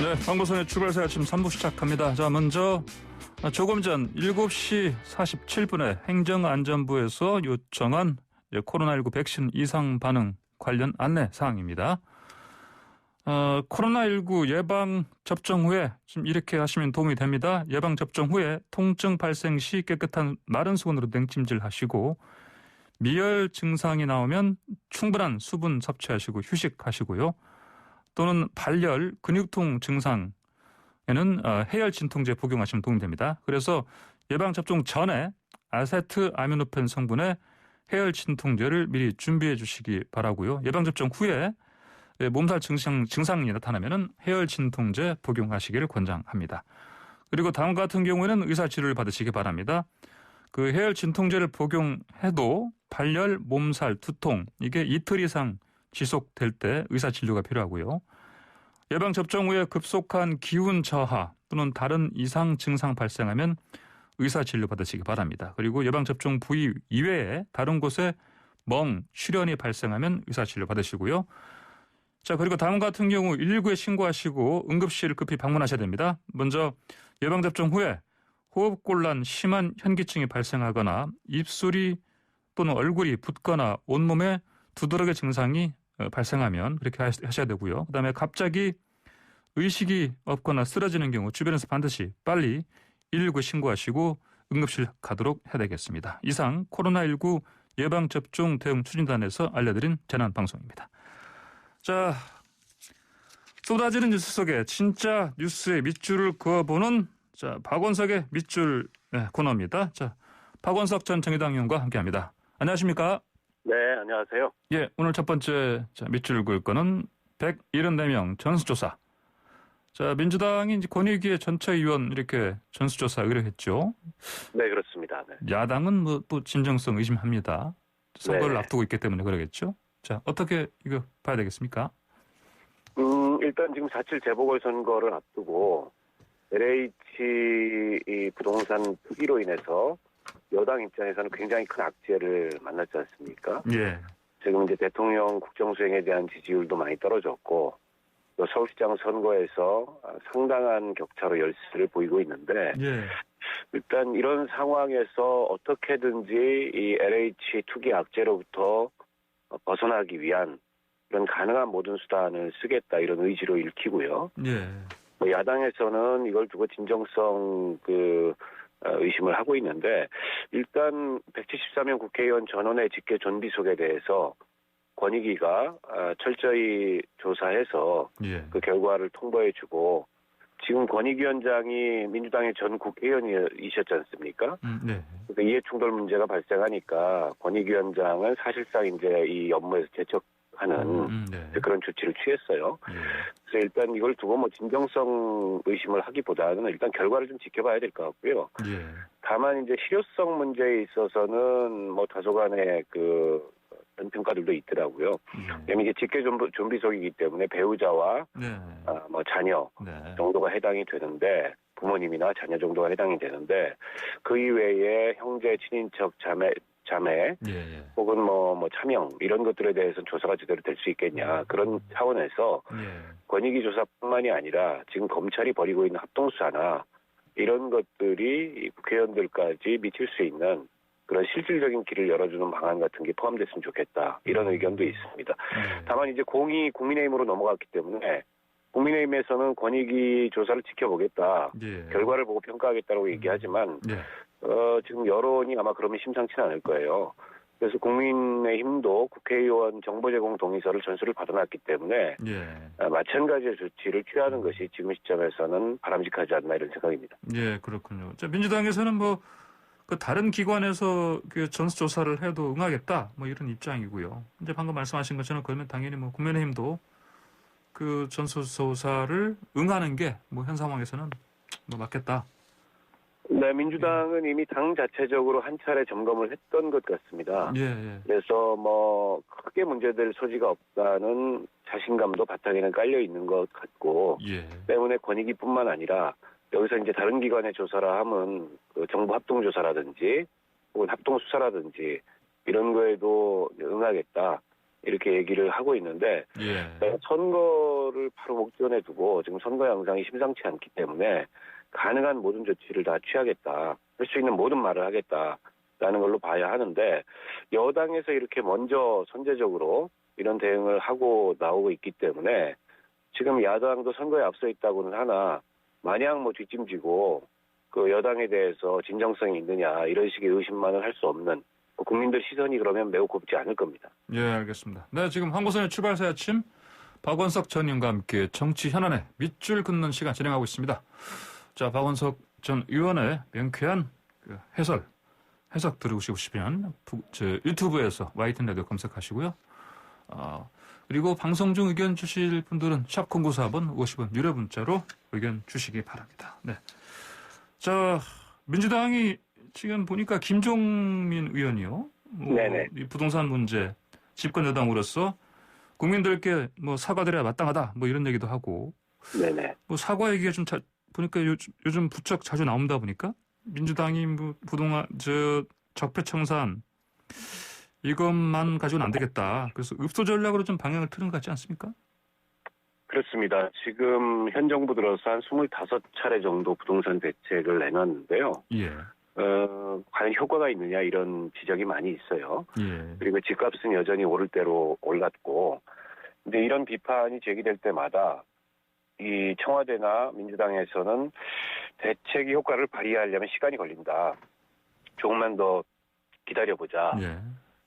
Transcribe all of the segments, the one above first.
네, 황보선의 출발새 아침 3부 시작합니다. 자, 먼저 조금 전 7시 47분에 행정안전부에서 요청한 코로나19 백신 이상 반응 관련 안내 사항입니다. 코로나19 예방 접종 후에 좀 이렇게 하시면 도움이 됩니다. 예방 접종 후에 통증 발생 시 깨끗한 마른 수건으로 냉찜질하시고 미열 증상이 나오면 충분한 수분 섭취하시고 휴식하시고요. 또는 발열, 근육통 증상에는 해열 진통제 복용하시면 도움이 됩니다. 그래서 예방접종 전에 아세트아미노펜 성분의 해열 진통제를 미리 준비해 주시기 바라고요. 예방접종 후에 몸살 증상이 나타나면 해열 진통제 복용하시기를 권장합니다. 그리고 다음과 같은 경우에는 의사치료를 받으시기 바랍니다. 그 해열 진통제를 복용해도 발열, 몸살, 두통 이게 이틀 이상 지속될 때 의사진료가 필요하고요. 예방접종 후에 급속한 기운 저하 또는 다른 이상 증상 발생하면 의사진료 받으시기 바랍니다. 그리고 예방접종 부위 이외에 다른 곳에 멍, 출현이 발생하면 의사진료 받으시고요. 자, 그리고 다음 같은 경우 119에 신고하시고 응급실 급히 방문하셔야 됩니다. 먼저 예방접종 후에 호흡곤란, 심한 현기증이 발생하거나 입술이 또는 얼굴이 붓거나 온몸에 두드러기 증상이 발생하면 그렇게 하셔야 되고요. 그다음에 갑자기 의식이 없거나 쓰러지는 경우 주변에서 반드시 빨리 119 신고하시고 응급실 가도록 해야 되겠습니다. 이상 코로나19 예방접종 대응 추진단에서 알려드린 재난방송입니다. 자, 쏟아지는 뉴스 속에 진짜 뉴스의 밑줄을 그어보는 박원석의 밑줄 코너입니다. 자, 박원석 전 정의당 의원과 함께합니다. 안녕하십니까? 네, 안녕하세요. 예, 오늘 첫 번째 밑줄 그을 거는 174명 전수조사. 자, 민주당이 이제 권익위의 전체 위원 이렇게 전수조사 의뢰했죠. 네, 그렇습니다. 네. 야당은 또 진정성 의심합니다. 선거를 네. 앞두고 있기 때문에 그러겠죠. 자, 어떻게 이거 봐야 되겠습니까? 일단 지금 4.7 재보궐선거를 앞두고 LH 이 부동산 투기로 인해서 여당 입장에서는 굉장히 큰 악재를 만났지 않습니까? 예. 지금 이제 대통령 국정수행에 대한 지지율도 많이 떨어졌고 또 서울시장 선거에서 상당한 격차로 열세를 보이고 있는데 예. 일단 이런 상황에서 어떻게든지 이 LH 투기 악재로부터 벗어나기 위한 그런 가능한 모든 수단을 쓰겠다 이런 의지로 읽히고요. 예. 야당에서는 이걸 두고 진정성 의심을 하고 있는데 일단 174명 국회의원 전원의 직계 존비속에 대해서 권익위가 철저히 조사해서 예. 그 결과를 통보해주고 지금 권익위원장이 민주당의 전 국회의원이셨지 않습니까? 네. 그러니까 이해충돌 문제가 발생하니까 권익위원장은 사실상 이제 이 업무에서 제척하는 네. 그런 조치를 취했어요. 예. 그래서 일단 이걸 두고 진정성 의심을 하기보다는 일단 결과를 좀 지켜봐야 될 것 같고요. 예. 다만 이제 실효성 문제에 있어서는 다소간의 평가들도 있더라고요. 왜냐면 이게 직계 좀비속이기 때문에 배우자와 네. 자녀 네. 정도가 해당이 되는데 부모님이나 자녀 정도가 해당이 되는데 그 이외에 형제, 친인척, 자매 예. 혹은 차명 이런 것들에 대해서는 조사가 제대로 될 수 있겠냐 그런 차원에서 예. 권익위 조사뿐만이 아니라 지금 검찰이 벌이고 있는 합동수사나 이런 것들이 국회의원들까지 미칠 수 있는 그런 실질적인 길을 열어주는 방안 같은 게 포함됐으면 좋겠다. 이런 의견도 있습니다. 다만 이제 공이 국민의힘으로 넘어갔기 때문에 국민의힘에서는 권익위 조사를 지켜보겠다. 예. 결과를 보고 평가하겠다고 얘기하지만 예. 지금 여론이 아마 그러면 심상치는 않을 거예요. 그래서 국민의힘도 국회의원 정보제공 동의서를 전수를 받아놨기 때문에 예. 마찬가지의 조치를 취하는 것이 지금 시점에서는 바람직하지 않나 이런 생각입니다. 예, 그렇군요. 자, 민주당에서는 다른 기관에서 전수조사를 해도 응하겠다 이런 입장이고요. 이제 방금 말씀하신 것처럼 그러면 당연히 국민의힘도 그 전수조사를 응하는 게 현 상황에서는 맞겠다. 네, 민주당은 이미 당 자체적으로 한 차례 점검을 했던 것 같습니다. 예. 그래서 크게 문제될 소지가 없다는 자신감도 바탕에는 깔려 있는 것 같고 예. 때문에 권익위뿐만 아니라 여기서 이제 다른 기관의 조사라 하면 정부 합동조사라든지 혹은 합동수사라든지 이런 거에도 응하겠다. 이렇게 얘기를 하고 있는데 예. 선거를 바로 목전에 두고 지금 선거 양상이 심상치 않기 때문에 가능한 모든 조치를 다 취하겠다. 할 수 있는 모든 말을 하겠다라는 걸로 봐야 하는데 여당에서 이렇게 먼저 선제적으로 이런 대응을 하고 나오고 있기 때문에 지금 야당도 선거에 앞서 있다고는 하나 마냥 뭐 뒷짐지고 그 여당에 대해서 진정성이 있느냐 이런 식의 의심만은 할 수 없는 국민들 시선이 그러면 매우 곱지 않을 겁니다. 예, 알겠습니다. 네, 지금 한국선의 출발사 아침 박원석 전 의원과 함께 정치 현안에 밑줄 긋는 시간 진행하고 있습니다. 자, 박원석 전 의원의 명쾌한 그 해석 들으시고 싶으면 유튜브에서 YTN 라디오 검색하시고요. 그리고 방송 중 의견 주실 분들은 샵 0944번 50원 유료 문자로 의견 주시기 바랍니다. 네. 자, 민주당이 지금 보니까 김종민 의원이요. 네네. 이 부동산 문제 집권 여당으로서 국민들께 뭐 사과드려야 마땅하다 뭐 이런 얘기도 하고 네네. 뭐 사과 얘기가 좀 보니까 요즘 부쩍 자주 나온다 보니까 민주당이 뭐 적폐청산 이것만 가지고는 안 되겠다. 그래서 읍소 전략으로 좀 방향을 트는 것 같지 않습니까? 그렇습니다. 지금 현 정부 들어서 한 25차례 정도 부동산 대책을 내놨는데요. 예. 과연 효과가 있느냐 이런 지적이 많이 있어요. 예. 그리고 집값은 여전히 오를 대로 올랐고, 근데 이런 비판이 제기될 때마다 이 청와대나 민주당에서는 대책이 효과를 발휘하려면 시간이 걸린다. 조금만 더 기다려보자. 예.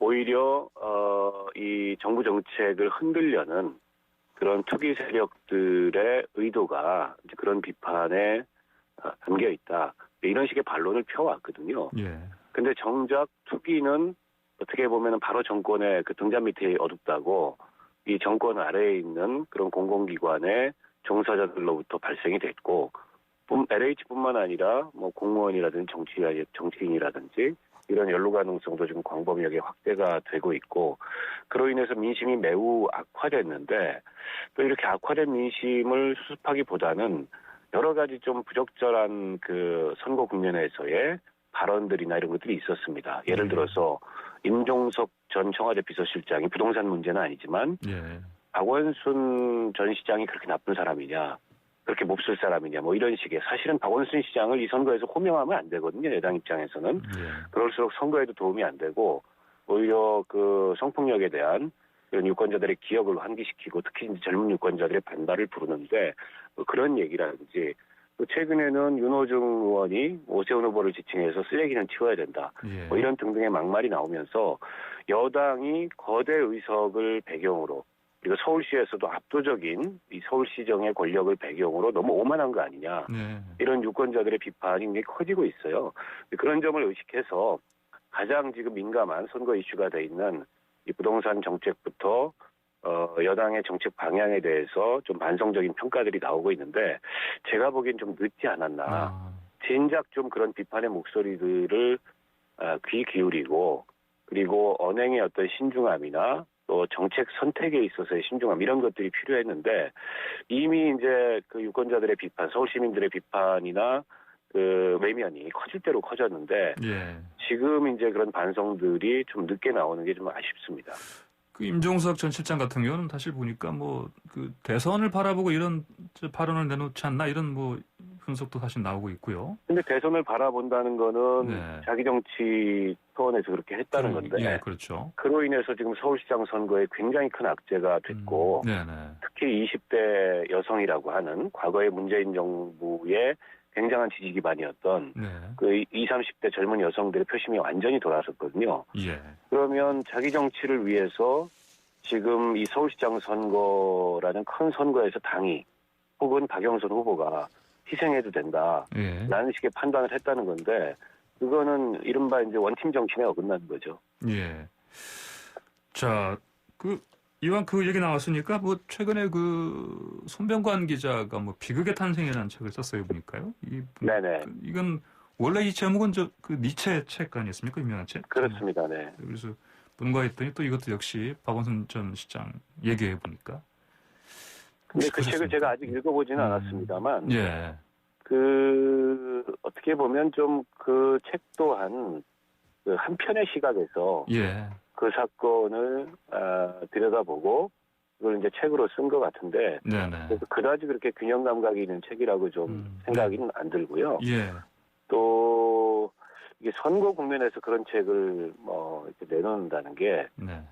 오히려 이 정부 정책을 흔들려는 그런 투기 세력들의 의도가 이제 그런 비판에 담겨 있다. 이런 식의 반론을 펴왔거든요. 예. 근데 정작 투기는 어떻게 보면 바로 정권의 그 등잔 밑에 어둡다고 이 정권 아래에 있는 그런 공공기관의 종사자들로부터 발생이 됐고, LH뿐만 아니라 뭐 공무원이라든지 정치인이라든지 이런 연루 가능성도 지금 광범위하게 확대가 되고 있고, 그로 인해서 민심이 매우 악화됐는데 또 이렇게 악화된 민심을 수습하기보다는 여러 가지 좀 부적절한 그 선거 국면에서의 발언들이나 이런 것들이 있었습니다. 예를 들어서 임종석 전 청와대 비서실장이 부동산 문제는 아니지만 예. 박원순 전 시장이 그렇게 나쁜 사람이냐, 그렇게 몹쓸 사람이냐, 뭐 이런 식의, 사실은 박원순 시장을 이 선거에서 호명하면 안 되거든요. 여당 입장에서는. 예. 그럴수록 선거에도 도움이 안 되고 오히려 그 성폭력에 대한 이런 유권자들의 기억을 환기시키고 특히 이제 젊은 유권자들의 반발을 부르는데 그런 얘기라든지, 최근에는 윤호중 의원이 오세훈 후보를 지칭해서 쓰레기는 치워야 된다. 예. 뭐 이런 등등의 막말이 나오면서 여당이 거대 의석을 배경으로, 그리고 서울시에서도 압도적인 이 서울시정의 권력을 배경으로 너무 오만한 거 아니냐. 예. 이런 유권자들의 비판이 굉장히 커지고 있어요. 그런 점을 의식해서 가장 지금 민감한 선거 이슈가 돼 있는 이 부동산 정책부터 여당의 정책 방향에 대해서 좀 반성적인 평가들이 나오고 있는데, 제가 보기엔 좀 늦지 않았나. 진작 좀 그런 비판의 목소리들을 귀 기울이고, 그리고 언행의 어떤 신중함이나 또 정책 선택에 있어서의 신중함 이런 것들이 필요했는데, 이미 이제 그 유권자들의 비판, 서울 시민들의 비판이나 그 외면이 커질 대로 커졌는데, 예. 지금 이제 그런 반성들이 좀 늦게 나오는 게 좀 아쉽습니다. 그 임종석 전 실장 같은 경우는 사실 보니까 뭐 그 대선을 바라보고 이런 발언을 내놓지 않나 이런 뭐 분석도 사실 나오고 있고요. 근데 대선을 바라본다는 거는 네. 자기 정치 차원에서 그렇게 했다는 건데, 예, 그렇죠. 그로 인해서 지금 서울시장 선거에 굉장히 큰 악재가 됐고, 네네. 특히 20대 여성이라고 하는 과거의 문재인 정부의 굉장한 지지 기반이었던 네. 그 20, 30대 젊은 여성들의 표심이 완전히 돌아섰거든요. 예. 그러면 자기 정치를 위해서 지금 이 서울시장 선거라는 큰 선거에서 당이 혹은 박영선 후보가 희생해도 된다. 예. 라는 식의 판단을 했다는 건데, 그거는 이른바 이제 원팀 정신에 어긋나는 거죠. 예. 자, 이왕 그 얘기 나왔으니까 뭐 최근에 그 손병관 기자가 뭐 비극의 탄생이라는 책을 썼어요, 보니까요. 네네. 이건 원래 이 제목은 그 니체 책 아니었습니까? 유명한 책. 그렇습니다. 네. 그래서 분가했더니 또 이것도 역시 박원순 전 시장 얘기해 보니까. 근데 그 책을 제가 아직 읽어보지는 않았습니다만, 예. 어떻게 보면 좀 그 책 또한 그 한편의 시각에서 예. 그 사건을 들여다보고 그걸 이제 책으로 쓴 것 같은데 네네. 그래서 그다지 그렇게 균형 감각이 있는 책이라고 좀 생각이 안 들고요. 예. 또 이게 선거 국면에서 그런 책을 이렇게 내놓는다는 게 네.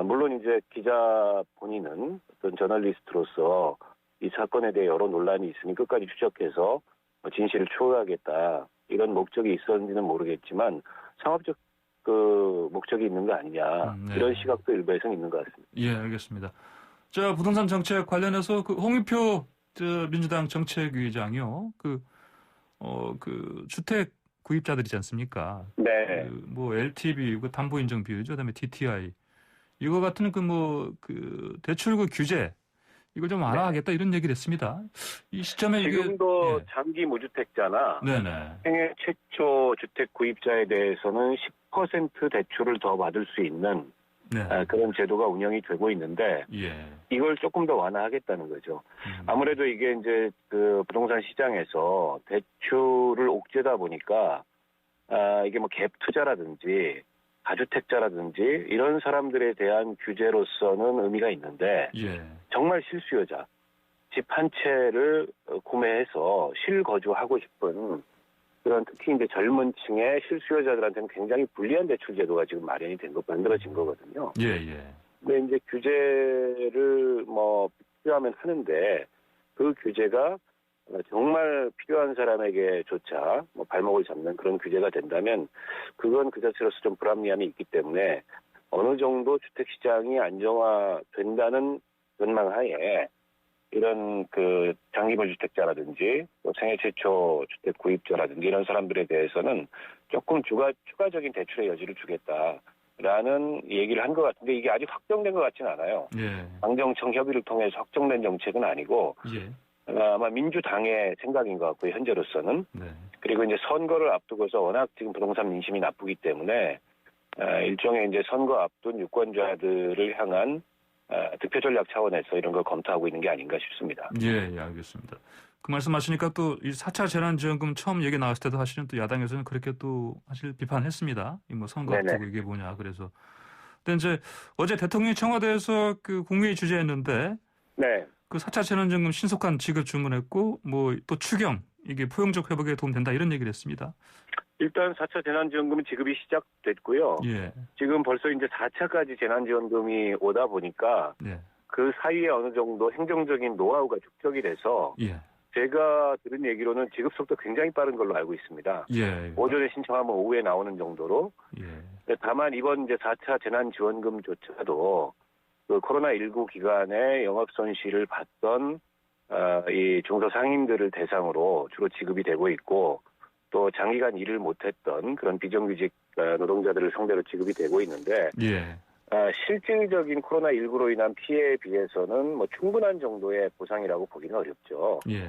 물론 이제 기자 본인은 어떤 저널리스트로서 이 사건에 대해 여러 논란이 있으니 끝까지 추적해서 진실을 추구하겠다 이런 목적이 있었는지는 모르겠지만 상업적 그 목적이 있는 거 아니냐 네. 이런 시각도 일부에서는 있는 것 같습니다. 예, 알겠습니다. 자, 부동산 정책 관련해서 그 홍익표 민주당 정책위의장이요. 그 주택 구입자들이지 않습니까? 네. 뭐 LTV, 그 담보 인정 비율이죠. 그다음에 DTI 이거 같은 그 대출 그 규제 이걸 좀 완화하겠다 이런 얘기를 했습니다. 이 시점에 지금도 예. 장기 무주택자나 네네. 생애 최초 주택 구입자에 대해서는 10% 대출을 더 받을 수 있는 네. 그런 제도가 운영이 되고 있는데 예. 이걸 조금 더 완화하겠다는 거죠. 아무래도 이게 이제 그 부동산 시장에서 대출을 옥죄다 보니까 이게 뭐 갭 투자라든지 다주택자라든지 이런 사람들에 대한 규제로서는 의미가 있는데 예. 정말 실수요자 집 한 채를 구매해서 실거주하고 싶은 그런 특히 이제 젊은 층의 실수요자들한테는 굉장히 불리한 대출 제도가 지금 마련이 만들어진 거거든요. 예, 예. 근데 이제 규제를 필요하면 하는데 그 규제가 정말 필요한 사람에게조차 발목을 잡는 그런 규제가 된다면 그건 그 자체로서 좀 불합리함이 있기 때문에 어느 정도 주택시장이 안정화된다는 전망하에 이런 그 장기물주택자라든지 생애 최초 주택 구입자라든지 이런 사람들에 대해서는 조금 추가적인 대출의 여지를 주겠다라는 얘기를 한 것 같은데 이게 아직 확정된 것 같지는 않아요. 예. 당정청 협의를 통해서 확정된 정책은 아니고 예. 아마 민주당의 생각인 것 같고요. 현재로서는. 네. 그리고 이제 선거를 앞두고서 워낙 지금 부동산 민심이 나쁘기 때문에 일종의 이제 선거 앞둔 유권자들을 향한 득표 전략 차원에서 이런 걸 검토하고 있는 게 아닌가 싶습니다. 예, 예, 알겠습니다. 그 말씀하시니까 또 이 4차 재난지원금 처음 얘기 나왔을 때도 사실은 또 야당에서는 그렇게 또 사실 비판했습니다. 이 뭐 선거 네네. 앞두고 이게 뭐냐 그래서. 근데 이제 어제 대통령이 청와대에서 그 국무회의 주재했는데 네. 그 4차 재난지원금 신속한 지급 주문했고 뭐 또 추경 이게 포용적 회복에 도움된다 이런 얘기를 했습니다. 일단 4차 재난지원금은 지급이 시작됐고요. 예. 지금 벌써 이제 4차까지 재난지원금이 오다 보니까 예. 그 사이에 어느 정도 행정적인 노하우가 축적이 돼서 예. 제가 들은 얘기로는 지급 속도 굉장히 빠른 걸로 알고 있습니다. 예. 오전에 신청하면 오후에 나오는 정도로. 예. 다만 이번 이제 4차 재난지원금조차도 그 코로나19 기간에 영업 손실을 봤던 이 중소상인들을 대상으로 주로 지급이 되고 있고 또 장기간 일을 못했던 그런 비정규직 노동자들을 상대로 지급이 되고 있는데 예. 실질적인 코로나19로 인한 피해에 비해서는 충분한 정도의 보상이라고 보기는 어렵죠. 예.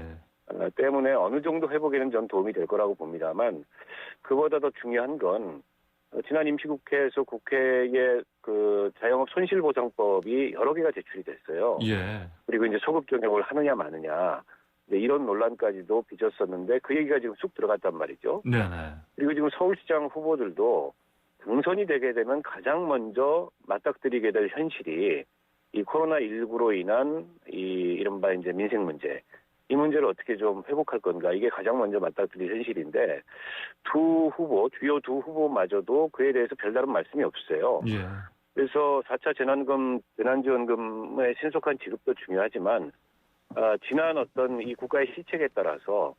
때문에 어느 정도 회복에는 전 도움이 될 거라고 봅니다만 그보다 더 중요한 건 지난 임시국회에서 국회에 그 자영업 손실보상법이 여러 개가 제출이 됐어요. 예. 그리고 이제 소급 적용을 하느냐 마느냐 이런 논란까지도 빚었었는데 그 얘기가 지금 쑥 들어갔단 말이죠. 네네. 그리고 지금 서울시장 후보들도 당선이 되게 되면 가장 먼저 맞닥뜨리게 될 현실이 이 코로나19로 인한 이 이른바 이제 민생 문제, 이 문제를 어떻게 좀 회복할 건가 이게 가장 먼저 맞닥뜨릴 현실인데 주요 두 후보마저도 그에 대해서 별다른 말씀이 없어요. 예. 그래서 4차 재난지원금의 신속한 지급도 중요하지만 지난 어떤 이 국가의 실책에 따라서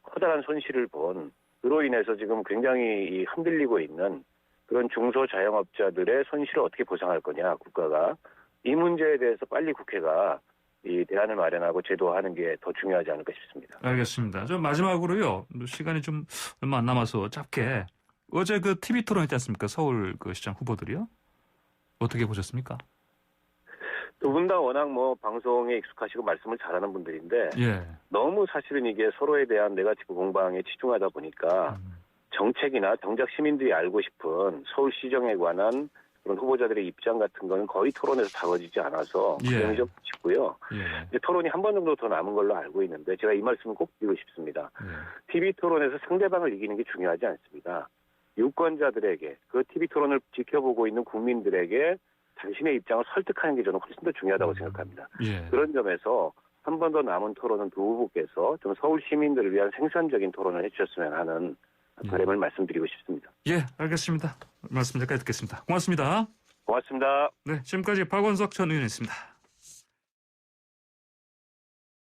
커다란 손실을 본 그로 인해서 지금 굉장히 흔들리고 있는 그런 중소자영업자들의 손실을 어떻게 보상할 거냐 국가가 이 문제에 대해서 빨리 국회가 이 대안을 마련하고 제도화하는 게 더 중요하지 않을까 싶습니다. 알겠습니다. 좀 마지막으로요. 시간이 좀 얼마 안 남아서 짧게 어제 그 TV 토론 있지 않습니까? 서울 그 시장 후보들이요. 어떻게 보셨습니까? 두 분 다 워낙 방송에 익숙하시고 말씀을 잘하는 분들인데 예. 너무 사실은 이게 서로에 대한 네거티브 공방에 치중하다 보니까 정책이나 정작 시민들이 알고 싶은 서울시정에 관한 그런 후보자들의 입장 같은 거는 거의 토론에서 다뤄지지 않아서 굉장히 좀 쉽고요. 예. 토론이 한 번 정도 더 남은 걸로 알고 있는데 제가 이 말씀을 꼭 드리고 싶습니다. 예. TV 토론에서 상대방을 이기는 게 중요하지 않습니다. 유권자들에게 그 TV 토론을 지켜보고 있는 국민들에게 당신의 입장을 설득하는 게 저는 훨씬 더 중요하다고 생각합니다. 예. 그런 점에서 한 번 더 남은 토론은 두 후보께서 좀 서울 시민들을 위한 생산적인 토론을 해주셨으면 하는 바람을 말씀드리고 싶습니다. 예, 알겠습니다. 말씀 여기까지 듣겠습니다. 고맙습니다. 고맙습니다. 네, 지금까지 박원석 전 의원이었습니다.